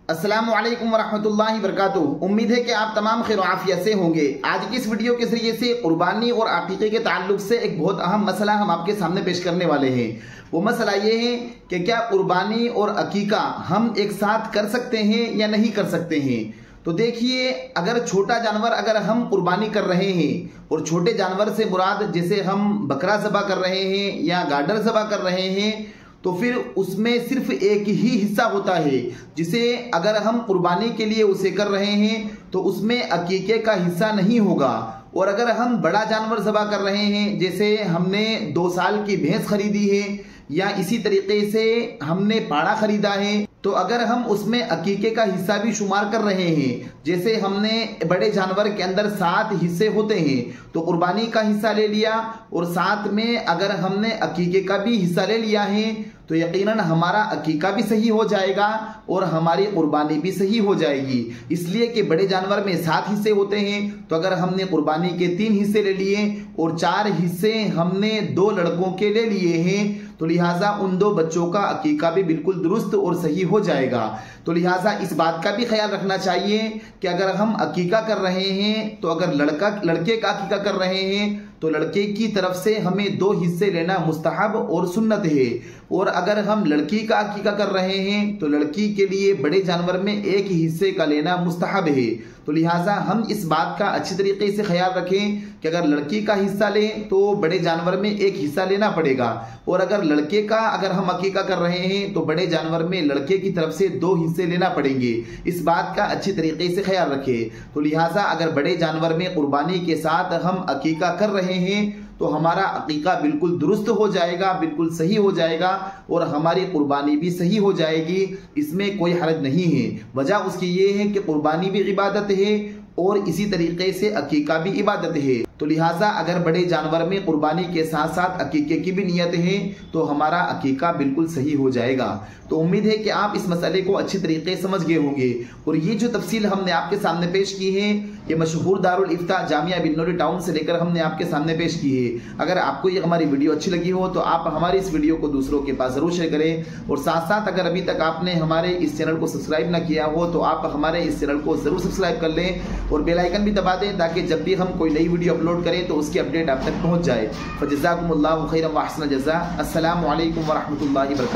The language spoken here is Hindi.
अस्सलामु अलैकुम वरहमतुल्लाहि वबरकातुहू। उम्मीद है कि आप तमाम खैर आफियत से होंगे। आज की इस वीडियो के जरिए से कुर्बानी और अकीके के ताल्लुक से एक बहुत अहम मसला हम आपके सामने पेश करने वाले हैं। वो मसला ये है कि क्या कुर्बानी और अकीका हम एक साथ कर सकते हैं या नहीं कर सकते हैं। तो देखिए, अगर छोटा जानवर अगर हम कुर्बानी कर रहे हैं, और छोटे जानवर से मुराद जैसे हम बकरा ज़बा कर रहे हैं या गाडर ज़बा कर रहे हैं, तो फिर उसमें सिर्फ एक ही हिस्सा होता है जिसे अगर हम कुर्बानी के लिए उसे कर रहे हैं तो उसमें अकीके का हिस्सा नहीं होगा। और अगर हम बड़ा जानवर ज़बा कर रहे हैं, जैसे हमने 2 साल की भैंस खरीदी है या इसी तरीके से हमने पाड़ा खरीदा है, तो अगर हम उसमें अकीके का हिस्सा भी शुमार कर रहे हैं, जैसे हमने बड़े जानवर के अंदर 7 हिस्से होते हैं, तो कुर्बानी का हिस्सा ले लिया और साथ में अगर हमने अकीके का भी हिस्सा ले लिया है, तो यकीनन हमारा अकीका भी सही हो जाएगा और हमारी कुर्बानी भी सही हो जाएगी। इसलिए कि बड़े जानवर में 7 हिस्से होते हैं, तो अगर हमने कुर्बानी के 3 हिस्से ले लिए और 4 हिस्से हमने 2 लड़कों के ले लिए हैं, तो लिहाजा उन 2 बच्चों का अकीका भी बिल्कुल दुरुस्त और सही हो जाएगा। तो लिहाजा इस बात का भी ख्याल रखना चाहिए कि अगर हम अकीका कर रहे हैं, तो अगर लड़के का अकीका कर रहे हैं, तो लड़के की तरफ से हमें 2 हिस्से लेना मुस्तहब और सुन्नत है। और अगर हम लड़की का अकीका कर रहे हैं, तो लड़की के लिए बड़े जानवर में 1 हिस्से का लेना मुस्तहब है। तो लिहाजा हम इस बात का अच्छी तरीके से ख्याल रखें कि अगर लड़की का हिस्सा लें तो बड़े जानवर में 1 हिस्सा लेना पड़ेगा, और अगर लड़के का अगर हम अकीका कर रहे हैं तो बड़े जानवर में लड़के की तरफ से 2 हिस्से लेना पड़ेंगे। इस बात का अच्छी तरीके से ख्याल रखें। तो लिहाजा अगर बड़े जानवर में कुर्बानी के साथ हम अकीका कर रहे हैं, तो हमारा अकीका बिल्कुल दुरुस्त हो जाएगा, बिल्कुल सही हो जाएगा और हमारी कुर्बानी भी सही हो जाएगी। इसमें कोई हर्ज नहीं है। वजह उसकी ये है कि कुर्बानी भी इबादत है और इसी तरीके से अकीका भी इबादत है। तो लिहाजा अगर बड़े जानवर में कुर्बानी के साथ साथ अकीके की भी नियत है, तो हमारा अकीका बिल्कुल सही हो जाएगा। तो उम्मीद है कि आप इस मसले को अच्छी तरीके से समझ गए होंगे। और ये जो तफसील हमने आपके सामने पेश की है, ये मशहूर दारुल इफ्ता जामिया बिन्नौरी टाउन से लेकर हमने आपके सामने पेश की है। अगर आपको ये हमारी वीडियो अच्छी लगी हो तो आप हमारी इस वीडियो को दूसरों के पास जरूर शेयर करें। और साथ साथ अगर अभी तक आपने हमारे इस चैनल को सब्सक्राइब ना किया हो तो आप हमारे इस चैनल को जरूर सब्सक्राइब कर लें और बेल आइकन भी दबा दें, ताकि जब भी हम कोई नई वीडियो अपलोड करें तो उसकी अपडेट आप तक पहुंच जाए। फजज़ाकुमुल्लाहु खैरन व अहसन जज़ा। अस्सलामु अलैकुम व रहमतुल्लाहि व बरकातुहू।